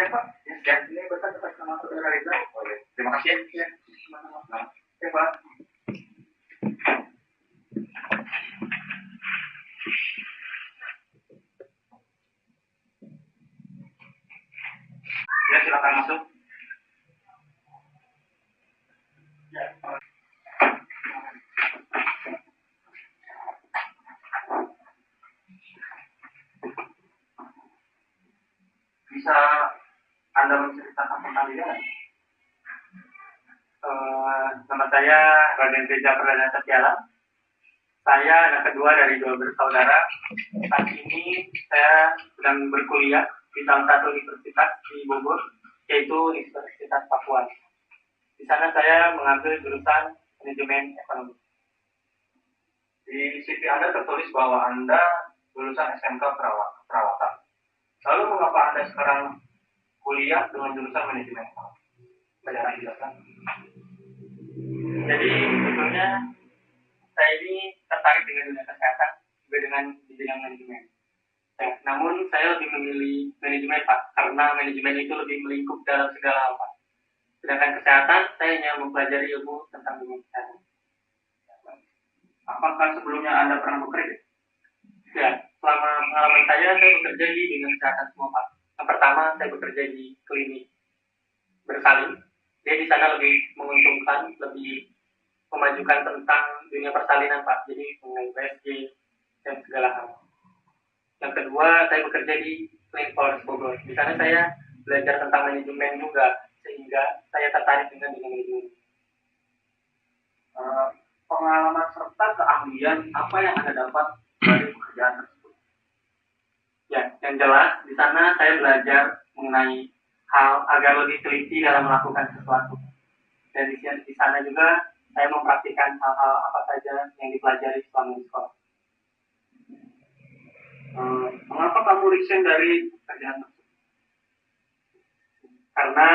ya Pak. Ya, ini berkat atas nama saudara Reza. Terima kasih ya. Ya Pak. Ya, silakan masuk. Ya. Bisa Anda menceritakan tentang dia? Nama saya Raden Reza Perdana Setiala. Saya anak kedua dari 2 bersaudara. Saat ini saya sedang berkuliah di salah satu universitas di Bogor, yaitu Universitas Papua. Di sana saya mengambil jurusan manajemen ekonomi. Di CV Anda tertulis bahwa Anda lulusan SMK Perawatan. Lalu mengapa Anda sekarang kuliah dengan jurusan manajemen ekonomi? Bagaimana dijelaskan? Jadi sebetulnya saya ini tertarik dengan dunia kesehatan, juga dengan bidang manajemen. Ya, namun saya lebih memilih manajemen Pak, karena manajemen itu lebih melingkup dalam segala hal Pak. Sedangkan kesehatan, saya hanya mempelajari ilmu tentang dunia kesehatan. Apakah sebelumnya Anda pernah bekerja? Ya, selama pengalaman saya bekerja di dunia kesehatan semua Pak. Yang pertama, saya bekerja di klinik bersalin. Dia di sana lebih menguntungkan, lebih memajukan tentang dunia persalinan Pak. Jadi mengenai USG dan segala hal. Yang kedua, saya bekerja di Klinik Polres Bogor. Di sana saya belajar tentang manajemen juga, sehingga saya tertarik dengan manajemen. Pengalaman serta keahlian apa yang Anda dapat dari pekerjaan tersebut? Ya, yang jelas di sana saya belajar mengenai hal agar lebih teliti dalam melakukan sesuatu. Dan di sana juga saya mempraktikkan hal-hal apa saja yang dipelajari selama di sekolah. Mengapa kamu resign dari pekerjaan tersebut? Karena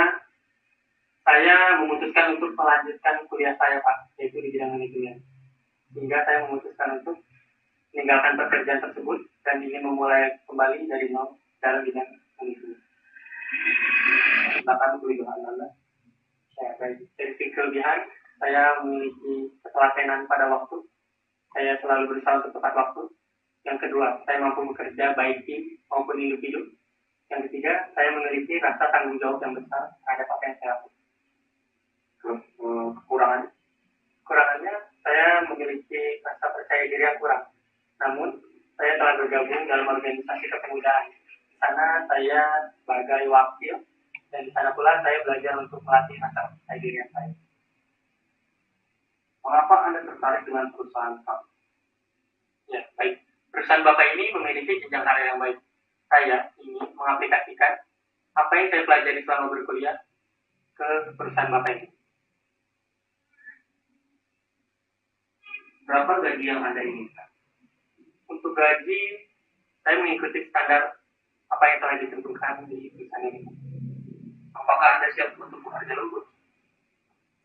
saya memutuskan untuk melanjutkan kuliah saya Pak, yaitu di bidang manajemen. Sehingga saya memutuskan untuk meninggalkan pekerjaan tersebut dan ingin memulai kembali dari nol dalam bidang manajemen. Bahkan kelebihan Anda. Dari kelebihan, saya memiliki ketelatenan pada waktu. Saya selalu berusaha untuk tepat waktu. Yang kedua, saya mampu bekerja baik tim maupun individu. Yang ketiga, saya memiliki rasa tanggung jawab yang besar terhadap apa yang saya lakukan. Kekurangannya, saya memiliki rasa percaya diri yang kurang. Namun, saya telah bergabung dalam organisasi kepemudaan. Di sana saya sebagai wakil, dan di sana pula saya belajar untuk melatih rasa percaya diri yang baik. Mengapa Anda tertarik dengan perusahaan Bapak? Ya, baik. Perusahaan Bapak ini memiliki jenjang karir yang baik. Saya ingin mengaplikasikan apa yang saya pelajari selama berkuliah ke perusahaan Bapak ini. Berapa gaji yang Anda inginkan? Untuk gaji, saya mengikuti standar apa yang telah ditentukan di perusahaan ini. Apakah Anda siap untuk bekerja lembur?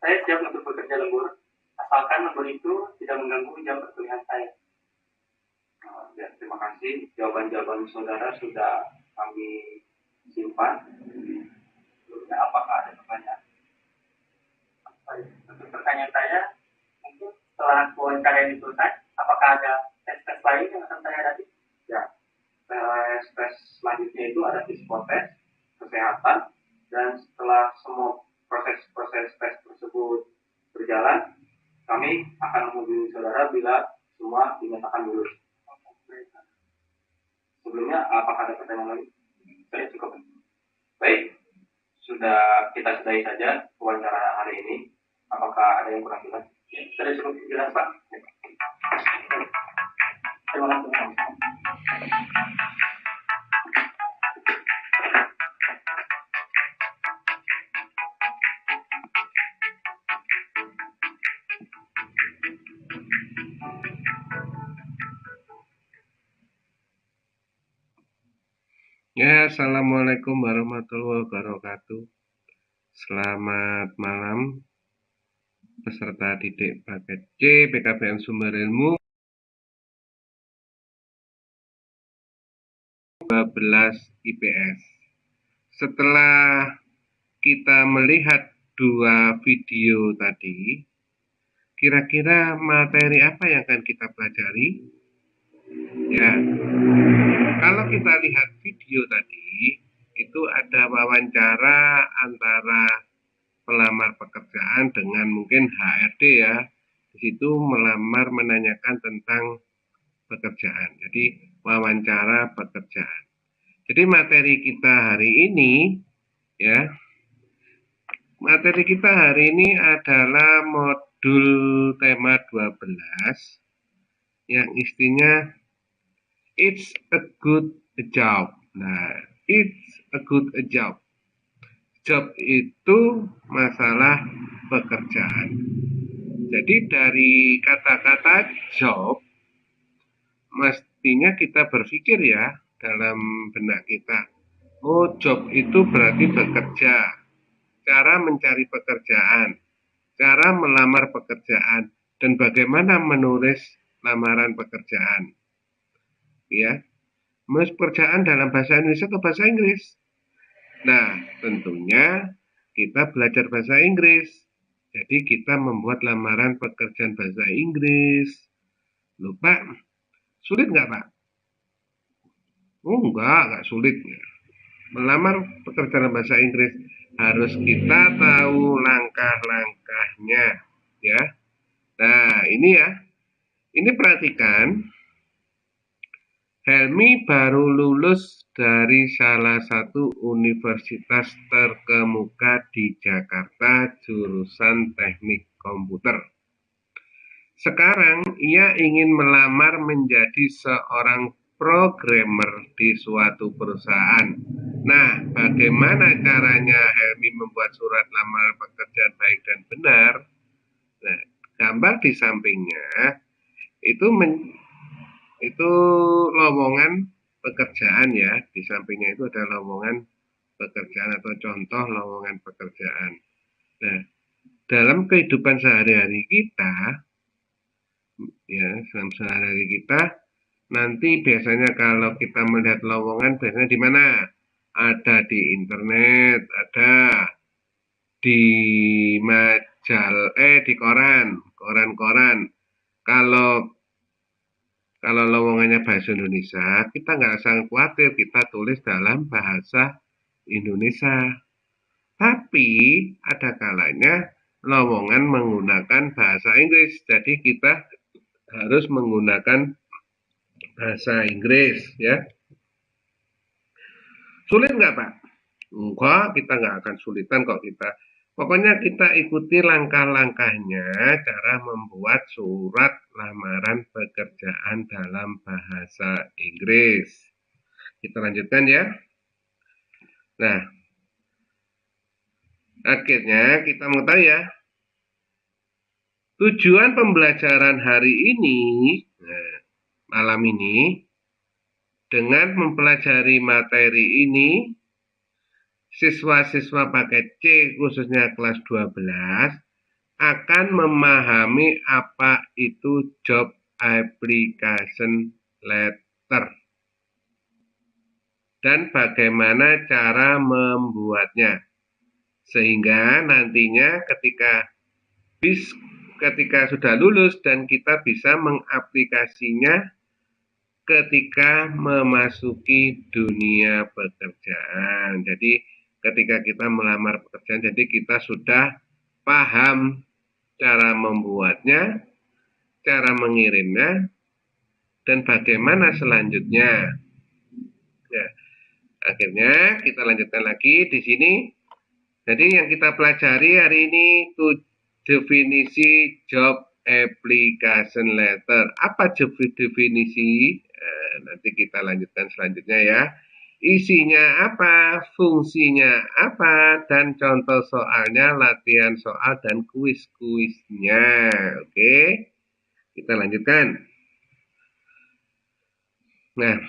Saya siap untuk bekerja lembur, asalkan lembur itu tidak mengganggu jam perkuliahan saya. Ya, terima kasih. Jawaban-jawaban saudara sudah kami simpan. Sebelumnya, apakah ada pertanyaan? Untuk pertanyaan saya, mungkin setelah wawancara ini selesai, apakah ada tes-tes lain yang akan saya hadapi? Ya, tes selanjutnya itu ada psikotes, kesehatan, dan setelah semua proses tes tersebut berjalan, kami akan menghubungi saudara bila semua dinyatakan lulus. Sebelumnya, apakah ada pertanyaan lagi? Saya cukup. Baik, kita sudahi saja wawancara hari ini. Apakah ada yang kurang jelas? Ya, sudah cukup jelas Pak. Terima kasih. Ya, assalamualaikum warahmatullahi wabarakatuh. Selamat malam, peserta didik paket C PKBM Sumber Ilmu 12 IPS. setelah kita melihat dua video tadi, kira-kira materi apa yang akan kita pelajari? Ya, kalau kita lihat video tadi, itu ada wawancara antara pelamar pekerjaan dengan mungkin HRD ya. Di situ melamar menanyakan tentang pekerjaan. Jadi wawancara pekerjaan. Jadi materi kita hari ini ya, materi kita hari ini adalah modul tema 12 yang istinya It's a good job. Nah, it's a good job. Job itu masalah pekerjaan. Jadi dari kata-kata job, mestinya kita berpikir ya dalam benak kita. Oh, job itu berarti bekerja. Cara mencari pekerjaan, cara melamar pekerjaan, dan bagaimana menulis lamaran pekerjaan. Ya, menulis pekerjaan dalam bahasa Indonesia atau bahasa Inggris. Nah, tentunya kita belajar bahasa Inggris. Jadi kita membuat lamaran pekerjaan bahasa Inggris. Loh Pak, sulit nggak Pak? Oh nggak sulit. Melamar pekerjaan bahasa Inggris harus kita tahu langkah-langkahnya. Ya. Nah, ini ya. Ini perhatikan. Helmi baru lulus dari salah satu universitas terkemuka di Jakarta jurusan teknik komputer. Sekarang ia ingin melamar menjadi seorang programmer di suatu perusahaan. Nah, bagaimana caranya Helmi membuat surat lamaran pekerjaan baik dan benar? Nah, gambar di sampingnya itu lowongan pekerjaan ya, di sampingnya itu ada lowongan pekerjaan atau contoh lowongan pekerjaan. Nah, dalam kehidupan sehari-hari kita, ya, dalam sehari-hari kita, nanti biasanya kalau kita melihat lowongan biasanya di mana? Ada di internet, ada di di koran-koran. Kalau lowongannya bahasa Indonesia, kita nggak usah khawatir, kita tulis dalam bahasa Indonesia. Tapi ada kalanya lowongan menggunakan bahasa Inggris, jadi kita harus menggunakan bahasa Inggris ya. Sulit nggak Pak? Enggak, kita nggak akan sulitan kok kita. Pokoknya kita ikuti langkah-langkahnya cara membuat surat lamaran pekerjaan dalam bahasa Inggris. Kita lanjutkan ya. Nah, akhirnya kita mengetahui ya, tujuan pembelajaran hari ini, malam ini, dengan mempelajari materi ini, siswa-siswa paket C khususnya kelas 12 akan memahami apa itu job application letter dan bagaimana cara membuatnya, sehingga nantinya ketika sudah lulus dan kita bisa mengaplikasinya ketika memasuki dunia pekerjaan. Jadi ketika kita melamar pekerjaan, jadi kita sudah paham cara membuatnya, cara mengirimnya, dan bagaimana selanjutnya. Ya, akhirnya kita lanjutkan lagi di sini. Jadi yang kita pelajari hari ini itu definisi job application letter. Apa definisi? Nanti kita lanjutkan selanjutnya ya. Isinya apa, fungsinya apa, dan contoh soalnya, latihan soal, dan kuis-kuisnya. Oke, kita lanjutkan. Nah,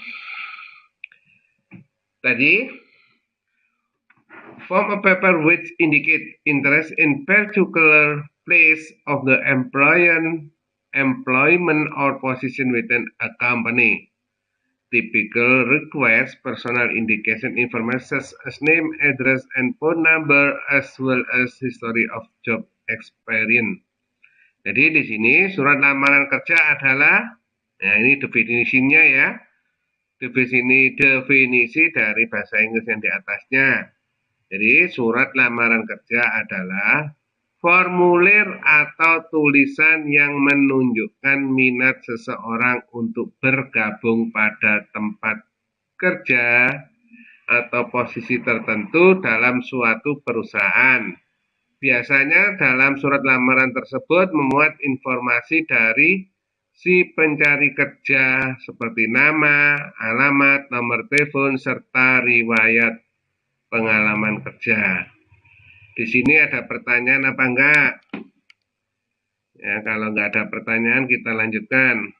tadi form a paper which indicate interest in particular place of the employment or position within a company. typical requires personal indication information such as name, address, and phone number, as well as history of job experience. Jadi di sini surat lamaran kerja adalah, nah ini definisinya ya, definisi dari bahasa Inggris yang di atasnya. Jadi surat lamaran kerja adalah formulir atau tulisan yang menunjukkan minat seseorang untuk bergabung pada tempat kerja atau posisi tertentu dalam suatu perusahaan. Biasanya dalam surat lamaran tersebut memuat informasi dari si pencari kerja seperti nama, alamat, nomor telepon, serta riwayat pengalaman kerja. Di sini ada pertanyaan apa enggak? Ya, kalau enggak ada pertanyaan kita lanjutkan.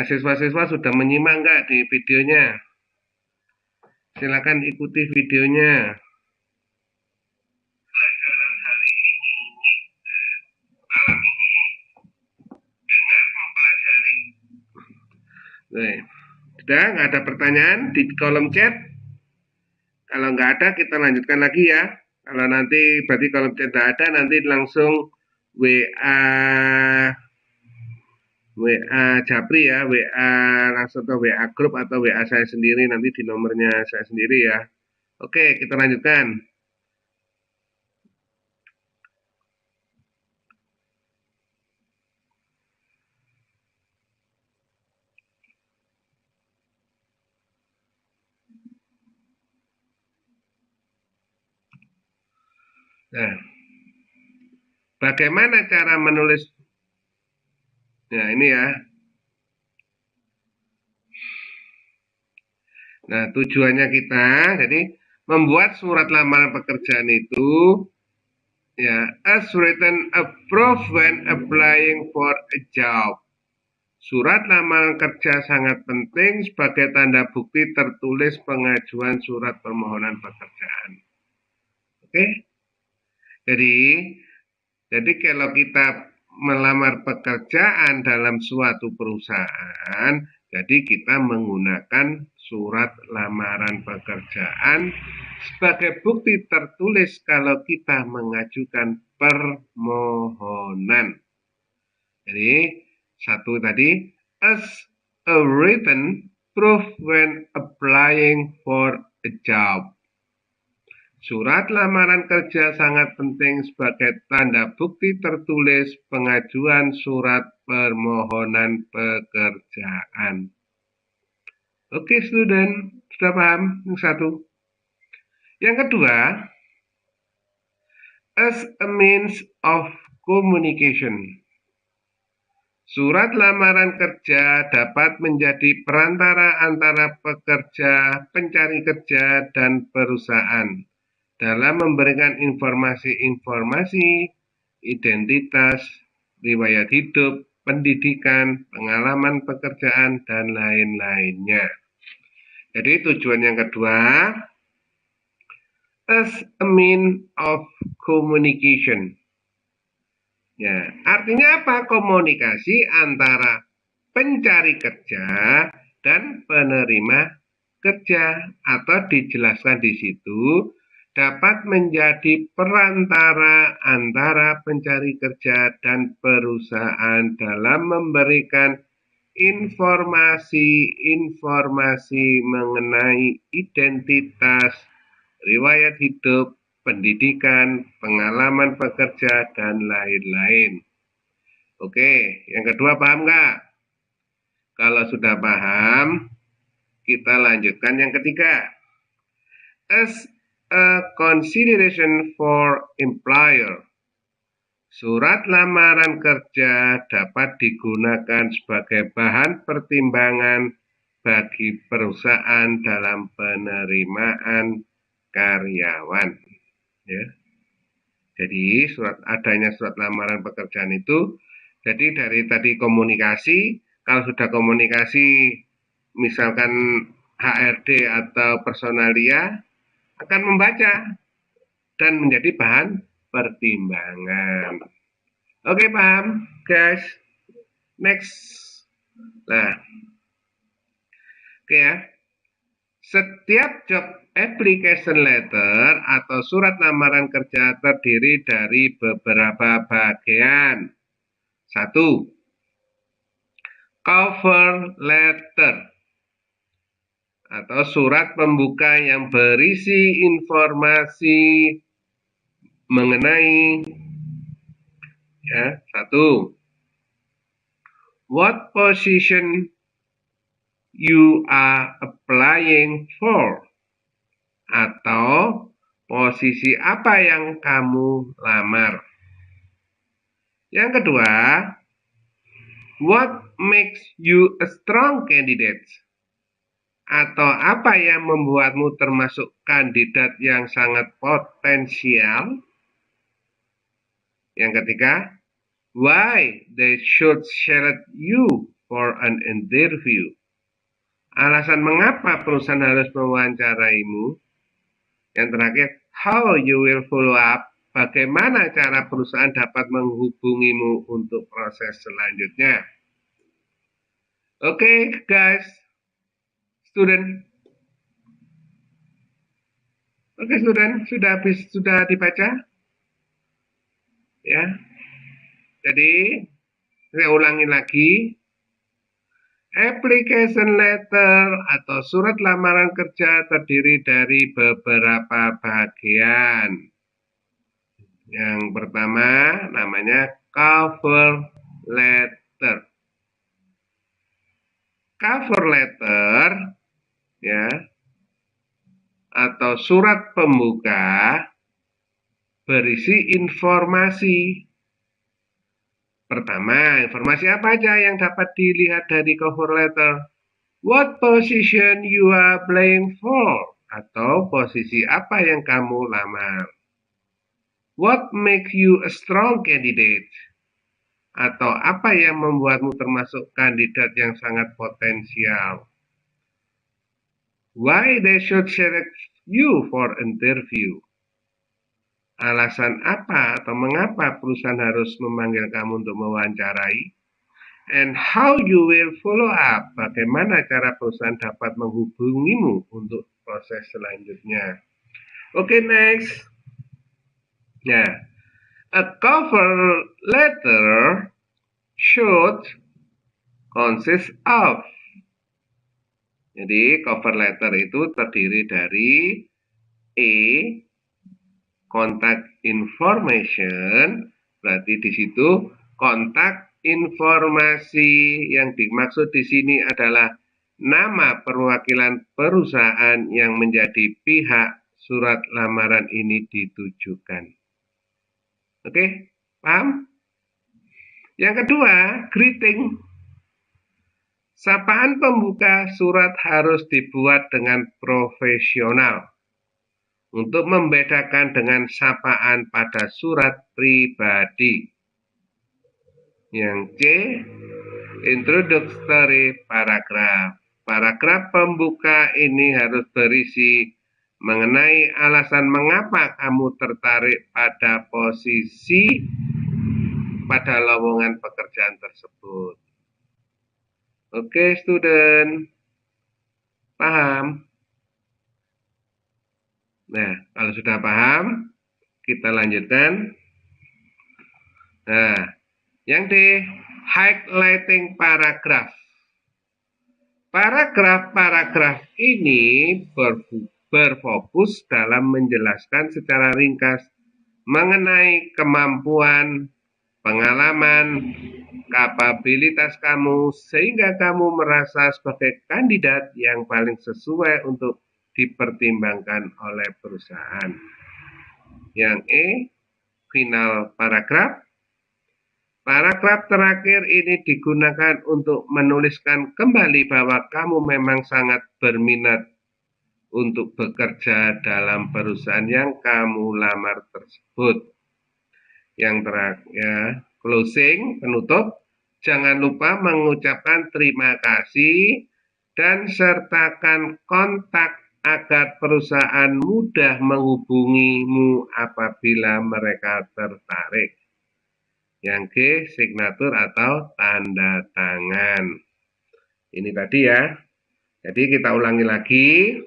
Siswa-siswa sudah menyimak enggak di videonya? Silakan ikuti videonya. Pelajaran hari ini malam ini dengan mempelajari. Sudah nggak ada pertanyaan di kolom chat? Kalau nggak ada kita lanjutkan lagi ya. Kalau nanti berarti kolom chat nggak ada, nanti langsung WA Japri ya, WA langsung atau WA grup atau WA saya sendiri nanti di nomornya saya sendiri ya. Oke, kita lanjutkan. Nah, bagaimana cara menulis? Ya, ini ya. Nah, tujuannya kita, jadi membuat surat lamaran pekerjaan itu, ya, as written approved when applying for a job. Surat lamaran kerja sangat penting sebagai tanda bukti tertulis pengajuan surat permohonan pekerjaan. Oke? Jadi kalau kita melamar pekerjaan dalam suatu perusahaan, jadi kita menggunakan surat lamaran pekerjaan sebagai bukti tertulis kalau kita mengajukan permohonan. Jadi satu tadi, as a written proof when applying for a job. Surat lamaran kerja sangat penting sebagai tanda bukti tertulis pengajuan surat permohonan pekerjaan. Oke, student, sudah paham? Yang satu. Yang kedua, as a means of communication. Surat lamaran kerja dapat menjadi perantara antara pekerja, pencari kerja, dan perusahaan dalam memberikan informasi-informasi, identitas, riwayat hidup, pendidikan, pengalaman pekerjaan, dan lain-lainnya. Jadi tujuan yang kedua, as a means of communication. Ya, artinya apa? Komunikasi antara pencari kerja dan penerima kerja, atau dijelaskan di situ dapat menjadi perantara antara pencari kerja dan perusahaan dalam memberikan informasi-informasi mengenai identitas, riwayat hidup, pendidikan, pengalaman pekerja, dan lain-lain. Oke, yang kedua paham nggak? Kalau sudah paham, kita lanjutkan yang ketiga. As a consideration for employer. Surat lamaran kerja dapat digunakan sebagai bahan pertimbangan bagi perusahaan dalam penerimaan karyawan. Ya. Jadi adanya surat lamaran pekerjaan itu, jadi dari tadi komunikasi, kalau sudah komunikasi misalkan HRD atau personalia akan membaca dan menjadi bahan pertimbangan. Oke, paham, guys? Next. Nah, oke ya. Setiap job application letter atau surat lamaran kerja terdiri dari beberapa bagian. 1. Cover letter atau surat pembuka yang berisi informasi mengenai ya, 1. What position you are applying for, atau posisi apa yang kamu lamar. Yang kedua, what makes you a strong candidate, atau apa yang membuatmu termasuk kandidat yang sangat potensial. Yang ketiga, why they should select you for an interview, alasan mengapa perusahaan harus mewawancaraimu. Yang terakhir, how you will follow up, bagaimana cara perusahaan dapat menghubungimu untuk proses selanjutnya. Oke, guys, student. Oke, student, sudah dibaca? Ya. Jadi, saya ulangi lagi. Application letter atau surat lamaran kerja terdiri dari beberapa bagian. Yang pertama namanya cover letter. Cover letter ya atau surat pembuka berisi informasi. Pertama, informasi apa aja yang dapat dilihat dari cover letter? What position you are applying for, atau posisi apa yang kamu lamar. What makes you a strong candidate, atau apa yang membuatmu termasuk kandidat yang sangat potensial. Why they should select you for interview, alasan apa atau mengapa perusahaan harus memanggil kamu untuk mewawancarai. And how you will follow up, bagaimana cara perusahaan dapat menghubungimu untuk proses selanjutnya. Oke, next. Ya, a cover letter should consist of. Jadi cover letter itu terdiri dari A, contact information, berarti di situ kontak informasi yang dimaksud di sini adalah nama perwakilan perusahaan yang menjadi pihak surat lamaran ini ditujukan. Oke, paham? Yang kedua, greeting. Sapaan pembuka surat harus dibuat dengan profesional untuk membedakan dengan sapaan pada surat pribadi. Yang C, introductory paragraph. Paragraf pembuka ini harus berisi mengenai alasan mengapa kamu tertarik pada posisi pada lowongan pekerjaan tersebut. Oke, student. Paham? Nah, kalau sudah paham, kita lanjutkan. Nah, yang D, highlighting paragraph. Paragraf-paragraf ini berfokus dalam menjelaskan secara ringkas mengenai kemampuan, pengalaman, kapabilitas kamu, sehingga kamu merasa sebagai kandidat yang paling sesuai untuk dipertimbangkan oleh perusahaan. Yang E, final paragraf. Paragraf terakhir ini digunakan untuk menuliskan kembali bahwa kamu memang sangat berminat untuk bekerja dalam perusahaan yang kamu lamar tersebut. Yang terakhir, ya, closing, penutup. Jangan lupa mengucapkan terima kasih dan sertakan kontak agar perusahaan mudah menghubungimu apabila mereka tertarik. Yang G, signatur atau tanda tangan. Ini tadi ya. Jadi kita ulangi lagi.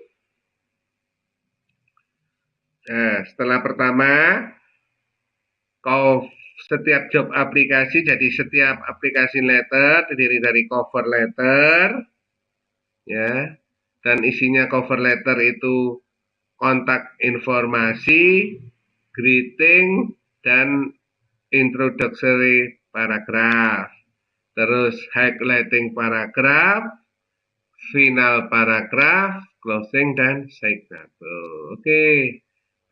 Nah, setelah pertama, setiap job aplikasi, jadi setiap aplikasi letter terdiri dari cover letter, ya, dan isinya cover letter itu kontak informasi, greeting, dan introductory paragraph. Terus highlighting paragraph, final paragraph, closing, dan signature. Oke,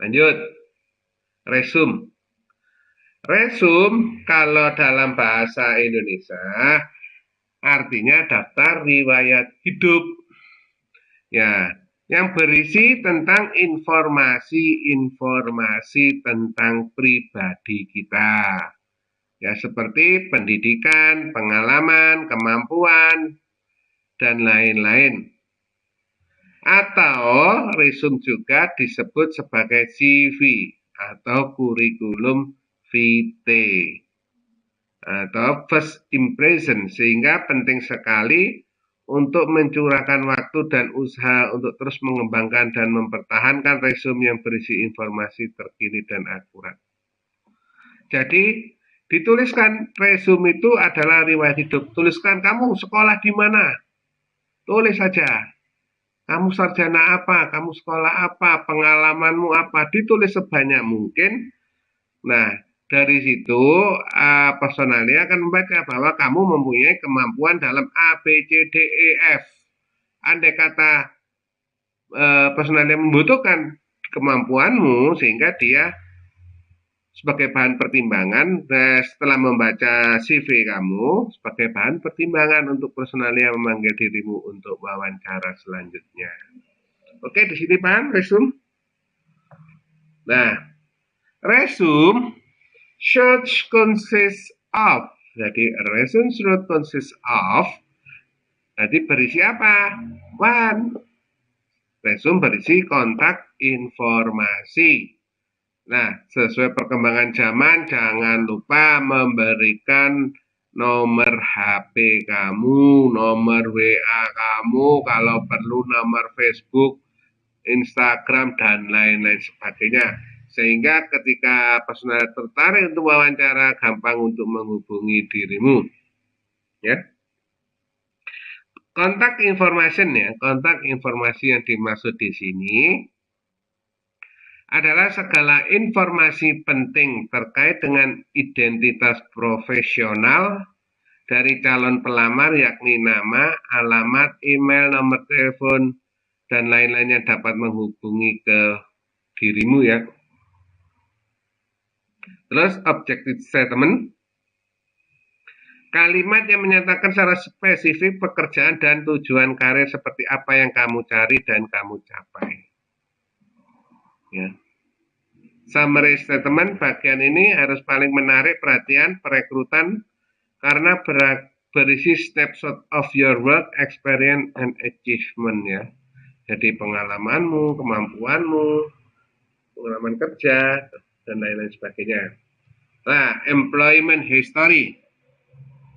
lanjut. Resume. Resume kalau dalam bahasa Indonesia artinya daftar riwayat hidup. Ya, yang berisi tentang informasi-informasi tentang pribadi kita. Ya, seperti pendidikan, pengalaman, kemampuan, dan lain-lain. Atau resume juga disebut sebagai CV atau kurikulum vitae atau first impression, sehingga penting sekali untuk mencurahkan waktu dan usaha untuk terus mengembangkan dan mempertahankan resume yang berisi informasi terkini dan akurat. Jadi dituliskan resume itu adalah riwayat hidup. Tuliskan kamu sekolah di mana. Tulis saja. Kamu sarjana apa, kamu sekolah apa, pengalamanmu apa, ditulis sebanyak mungkin. Nah, dari situ personalnya akan membaca bahwa kamu mempunyai kemampuan dalam A, B, C, D, E, F. Andai kata personalnya membutuhkan kemampuanmu sehingga dia sebagai bahan pertimbangan setelah membaca CV kamu sebagai bahan pertimbangan untuk personalnya memanggil dirimu untuk wawancara selanjutnya. Oke, di sini paham resume? Nah, resume should consist of. Jadi resume should consist of. Jadi berisi apa? One. Resume berisi kontak informasi. Nah, sesuai perkembangan zaman, jangan lupa memberikan nomor HP kamu, nomor WA kamu, kalau perlu nomor Facebook, Instagram, dan lain-lain sebagainya. Sehingga ketika personal tertarik untuk wawancara, gampang untuk menghubungi dirimu. Ya. Kontak information ya, kontak informasi yang dimaksud di sini adalah segala informasi penting terkait dengan identitas profesional dari calon pelamar, yakni nama, alamat, email, nomor telepon, dan lain-lainnya dapat menghubungi ke dirimu ya. Terus objective statement, kalimat yang menyatakan secara spesifik pekerjaan dan tujuan karir seperti apa yang kamu cari dan kamu capai. Ya. Summary statement bagian ini harus paling menarik perhatian perekrutan karena berisi snapshot of your work, experience, and achievement ya. Jadi pengalamanmu, kemampuanmu, pengalaman kerja, dan lain-lain sebagainya. Nah, employment history.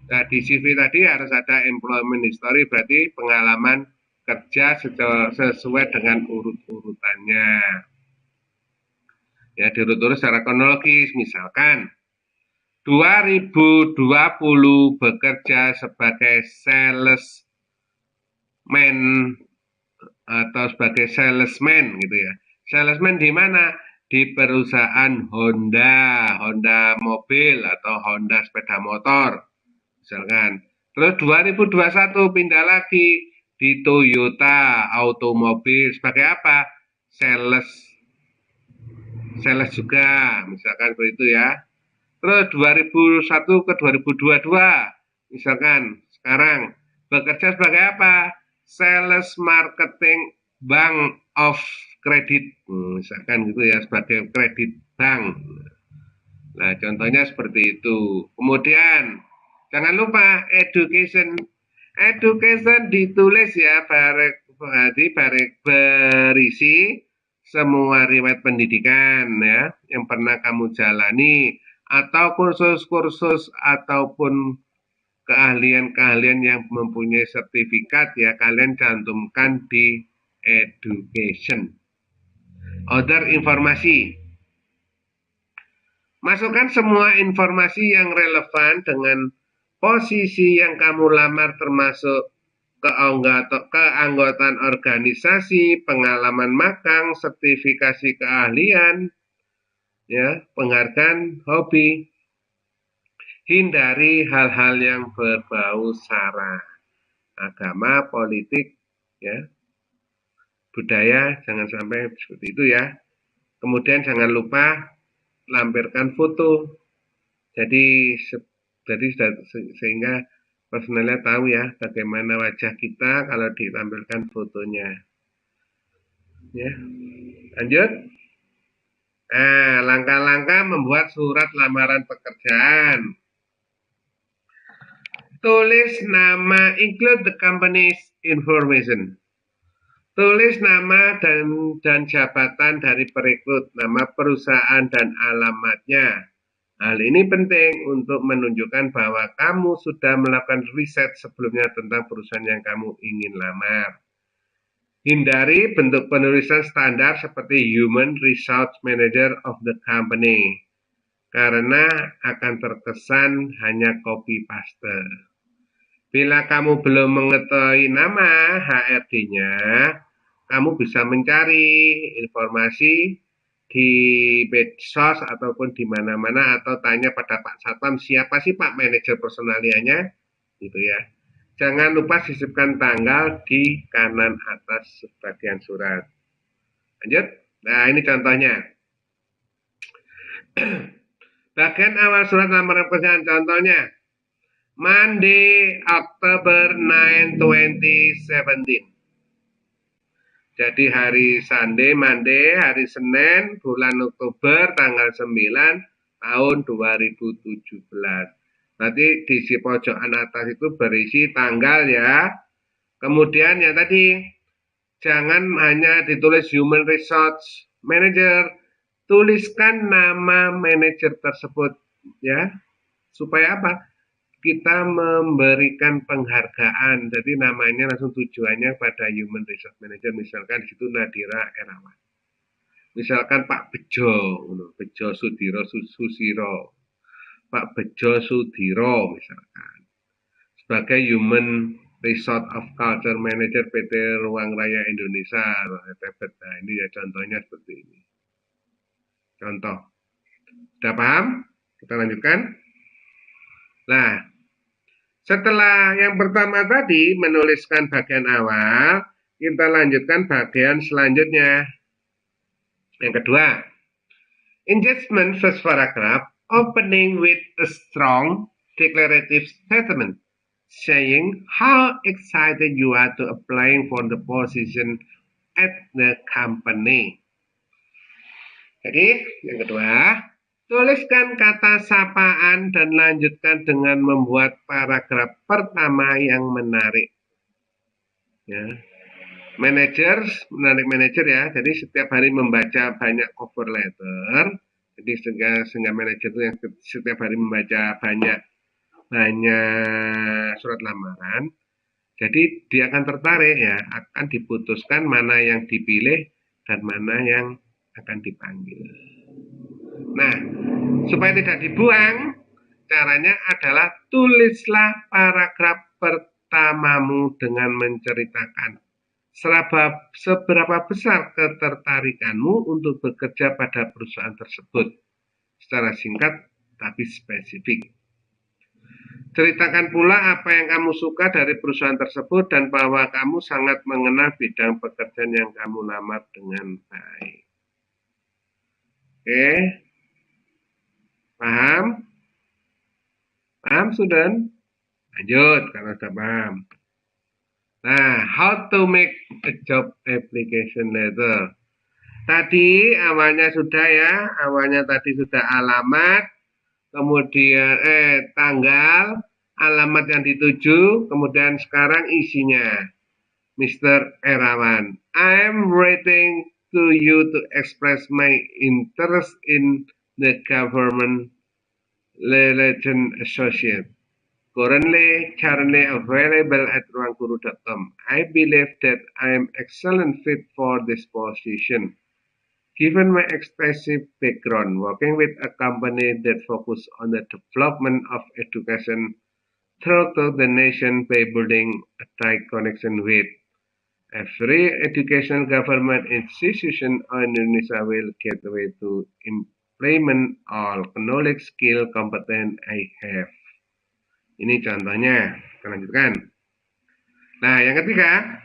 Nah, di CV tadi harus ada employment history, berarti pengalaman kerja sesuai dengan urut-urutannya. Ya, diurut-urut secara kronologis, misalkan 2020 bekerja sebagai salesman atau sebagai salesman gitu ya. Salesman di mana? Di perusahaan Honda mobil atau Honda sepeda motor. Misalkan. Terus 2021 pindah lagi di Toyota automobil sebagai apa? Sales juga, misalkan begitu ya. Terus 2001 ke 2022, misalkan sekarang bekerja sebagai apa? Sales marketing bank of credit, misalkan gitu ya, sebagai kredit bank. Nah, contohnya seperti itu. Kemudian jangan lupa education ditulis ya, berisi semua riwayat pendidikan ya yang pernah kamu jalani, atau kursus-kursus ataupun keahlian-keahlian yang mempunyai sertifikat ya kalian cantumkan di education. Other informasi. Masukkan semua informasi yang relevan dengan posisi yang kamu lamar termasuk keanggotaan organisasi, pengalaman magang, sertifikasi keahlian, ya, penghargaan, hobi. Hindari hal-hal yang berbau sara, agama, politik, ya, budaya, jangan sampai seperti itu ya. Kemudian jangan lupa lampirkan foto. Jadi sehingga personalnya tahu ya bagaimana wajah kita kalau ditampilkan fotonya. Ya, lanjut. Nah, langkah-langkah membuat surat lamaran pekerjaan. Tulis nama, include the company's information. Tulis nama dan jabatan dari perekrut, nama perusahaan dan alamatnya. Hal ini penting untuk menunjukkan bahwa kamu sudah melakukan riset sebelumnya tentang perusahaan yang kamu ingin lamar. Hindari bentuk penulisan standar seperti Human Resource Manager of the company, karena akan terkesan hanya copy paste. Bila kamu belum mengetahui nama HRD-nya, kamu bisa mencari informasi di medsos ataupun di mana-mana atau tanya pada Pak Satpam siapa sih Pak manajer personalianya, gitu ya. Jangan lupa sisipkan tanggal di kanan atas bagian surat. Lanjut. Nah, ini contohnya. Bagian awal surat lamaran pekerjaan contohnya. Monday, October 9, 2017. Jadi hari Monday, hari Senin, bulan Oktober, tanggal 9, tahun 2017. Nanti di si pojokan atas itu berisi tanggal ya. Kemudian yang tadi, jangan hanya ditulis Human Resource Manager, tuliskan nama manajer tersebut ya. Supaya apa? Kita memberikan penghargaan, jadi namanya langsung tujuannya pada Human Resource Manager, misalkan di situ Nadira Erawan, misalkan Pak Bejo Sudiro Susiro, Pak Bejo Sudiro misalkan, sebagai Human Resource of Culture Manager PT Ruang Raya Indonesia. Nah, ini ya contohnya seperti ini. Contoh, sudah paham? Kita lanjutkan. Nah, setelah yang pertama tadi menuliskan bagian awal, kita lanjutkan bagian selanjutnya. Yang kedua, engagement first paragraph opening with a strong declarative statement saying how excited you are to applying for the position at the company. Jadi, yang kedua, tuliskan kata sapaan dan lanjutkan dengan membuat paragraf pertama yang menarik. Ya. Menarik manajer ya. Jadi setiap hari membaca banyak cover letter. Jadi sehingga manajer itu yang setiap hari membaca banyak surat lamaran. Jadi dia akan tertarik ya, akan diputuskan mana yang dipilih dan mana yang akan dipanggil. Nah, supaya tidak dibuang, caranya adalah tulislah paragraf pertamamu dengan menceritakan seberapa besar ketertarikanmu untuk bekerja pada perusahaan tersebut secara singkat tapi spesifik. Ceritakan pula apa yang kamu suka dari perusahaan tersebut dan bahwa kamu sangat mengenal bidang pekerjaan yang kamu lamar dengan baik. Oke. Paham? Paham, student? Lanjut, kalau sudah paham. Nah, how to make a job application letter. Tadi awalnya sudah ya, awalnya tadi sudah alamat, kemudian tanggal, alamat yang dituju, kemudian sekarang isinya. Mr. Erawan, I am writing to you to express my interest in the government Legend Associate. Currently available at ruangguru.com. I believe that I am excellent fit for this position. Given my extensive background working with a company that focuses on the development of education throughout the nation by building a tight connection with every educational government institution in Indonesia will get a way to implement all knowledge, skill, competence I have. Ini contohnya. Kita lanjutkan. Nah, yang ketiga,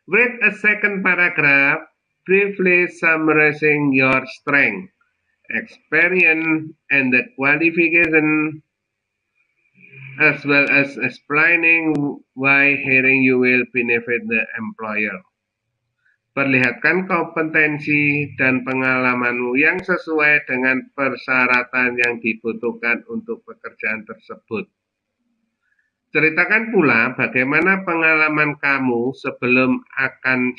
read a second paragraph briefly summarizing your strength, experience, and the qualification, as well as explaining why hiring you will benefit the employer. Perlihatkan kompetensi dan pengalamanmu yang sesuai dengan persyaratan yang dibutuhkan untuk pekerjaan tersebut. Ceritakan pula bagaimana pengalaman kamu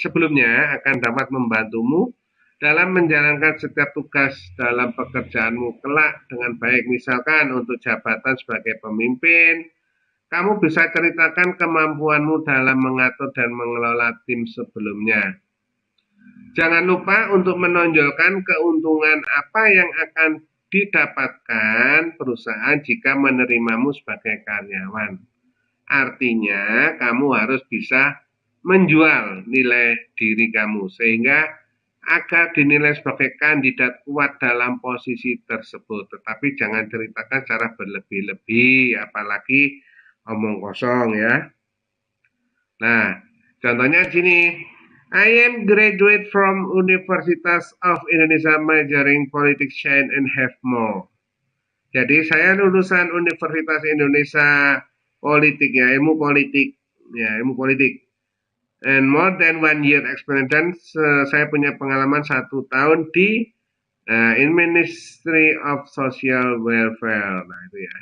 sebelumnya akan dapat membantumu dalam menjalankan setiap tugas dalam pekerjaanmu kelak dengan baik. Misalkan untuk jabatan sebagai pemimpin, kamu bisa ceritakan kemampuanmu dalam mengatur dan mengelola tim sebelumnya. Jangan lupa untuk menonjolkan keuntungan apa yang akan didapatkan perusahaan jika menerimamu sebagai karyawan. Artinya, kamu harus bisa menjual nilai diri kamu sehingga agar dinilai sebagai kandidat kuat dalam posisi tersebut. Tetapi jangan ceritakan secara berlebih-lebih, apalagi omong kosong ya. Nah, contohnya sini, I am graduate from Universitas of Indonesia majoring politics science and have more. Jadi saya lulusan Universitas Indonesia politik ya, ilmu politik. And more than 1 year experience, dan saya punya pengalaman 1 tahun di in Ministry of Social Welfare. Nah itu ya.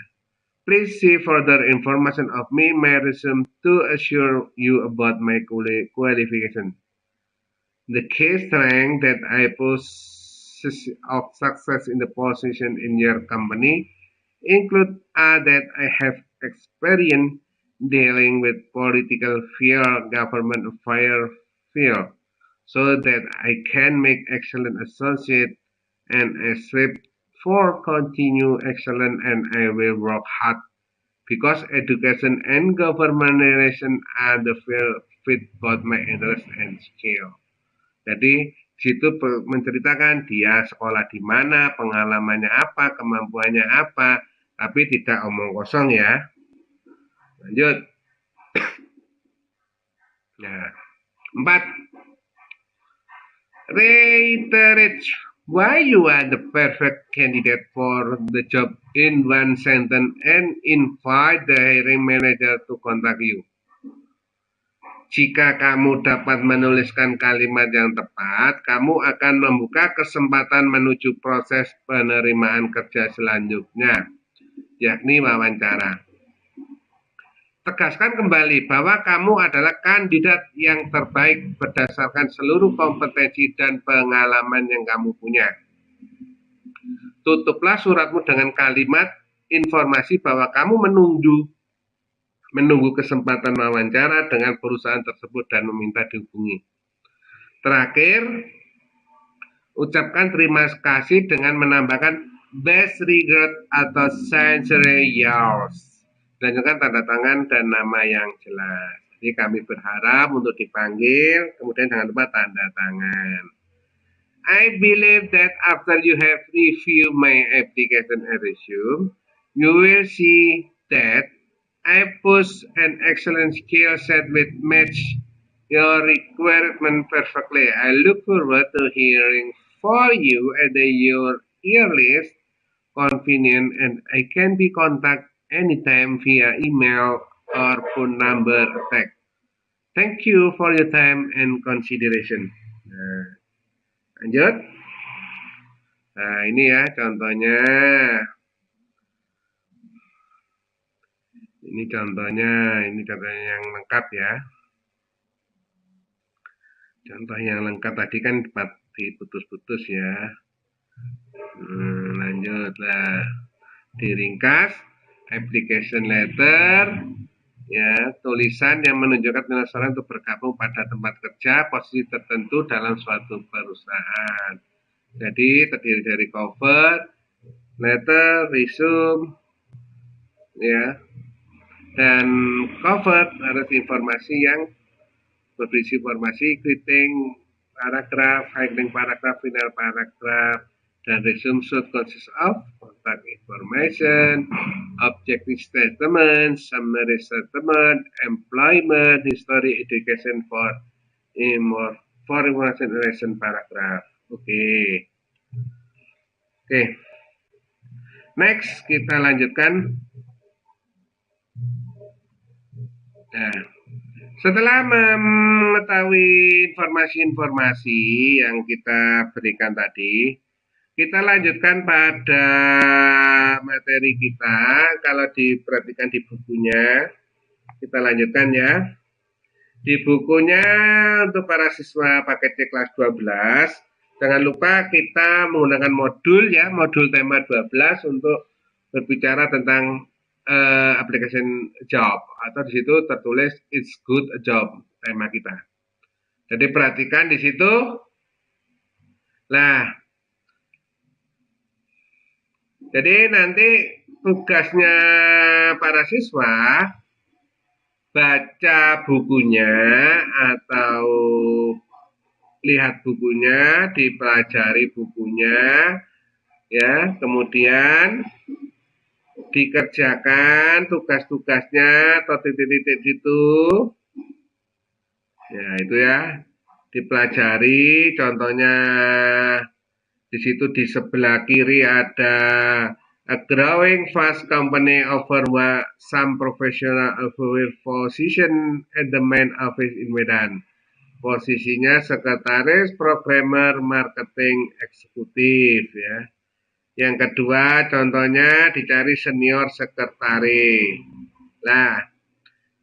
Please see further information of me, my resume to assure you about my qualification. The key strength that I possess of success in the position in your company include that I have experience dealing with political field, government affairs field, so that I can make excellent associate and I strive for continue excellent and I will work hard because education and government relation are the field fit both my interest and skill. Jadi situ menceritakan dia sekolah di mana, pengalamannya apa, kemampuannya apa, tapi tidak omong kosong ya. Lanjut. Nah, 4. Reiterate why you are the perfect candidate for the job in one sentence and invite the hiring manager to contact you. Jika kamu dapat menuliskan kalimat yang tepat, kamu akan membuka kesempatan menuju proses penerimaan kerja selanjutnya, yakni wawancara. Tegaskan kembali bahwa kamu adalah kandidat yang terbaik berdasarkan seluruh kompetensi dan pengalaman yang kamu punya. Tutuplah suratmu dengan kalimat informasi bahwa kamu menunggu kesempatan wawancara dengan perusahaan tersebut dan meminta dihubungi. Terakhir, ucapkan terima kasih dengan menambahkan best regard atau sincere yours. Lanjutkan tanda tangan dan nama yang jelas. Jadi kami berharap untuk dipanggil, kemudian jangan lupa tanda tangan. I believe that after you have reviewed my application and resume, you will see that I possess an excellent skill set which match your requirement perfectly. I look forward to hearing from you at your earliest convenience, and I can be contacted anytime via email or phone number or text. Thank you for your time and consideration. Nah, lanjut. Nah, ini ya contohnya. Ini contohnya yang lengkap ya. Contoh yang lengkap tadi kan diputus-putus ya. Lanjut lah. Diringkas, application letter, ya, tulisan yang menunjukkan seseorang untuk bergabung pada tempat kerja posisi tertentu dalam suatu perusahaan. Jadi terdiri dari cover, letter, resume, ya, dan cover harus informasi yang berisi informasi, greeting, paragraf, highlighting paragraf, final paragraf, dan resume should consist of contact information, objective statement, summary statement, employment history, education for information relation paragraph. Oke. Next kita lanjutkan. Nah, setelah mengetahui informasi-informasi yang kita berikan tadi, kita lanjutkan pada materi kita. Kalau diperhatikan di bukunya, kita lanjutkan ya. Di bukunya untuk para siswa paket C kelas 12, jangan lupa kita menggunakan modul ya, modul tema 12 untuk berbicara tentang application job, atau di situ tertulis it's good a job, tema kita. Jadi perhatikan di situ. Nah, jadi nanti tugasnya para siswa baca bukunya atau lihat bukunya, dipelajari bukunya, ya, kemudian dikerjakan tugas-tugasnya atau titik-titik itu, ya itu ya, dipelajari. Contohnya di situ di sebelah kiri ada a growing fast company offer some professional position at the main office in Medan. Posisinya sekretaris, programmer, marketing, eksekutif ya. Yang kedua, contohnya dicari senior sekretaris. Nah,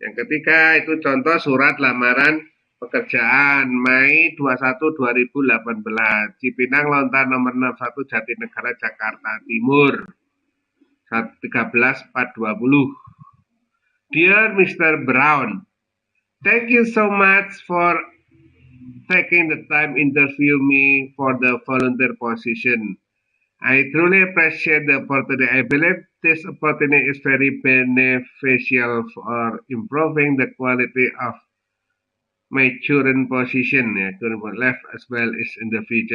yang ketiga itu contoh surat lamaran pekerjaan Mei 21 2018, Cipinang Lontar nomor 61 Jatinegara Jakarta Timur 13420. Dear Mr. Brown, thank you so much for taking the time interview me for the volunteer position. I truly appreciate the opportunity. I believe this opportunity is very beneficial for improving the quality of my current position, current life as well as in the future.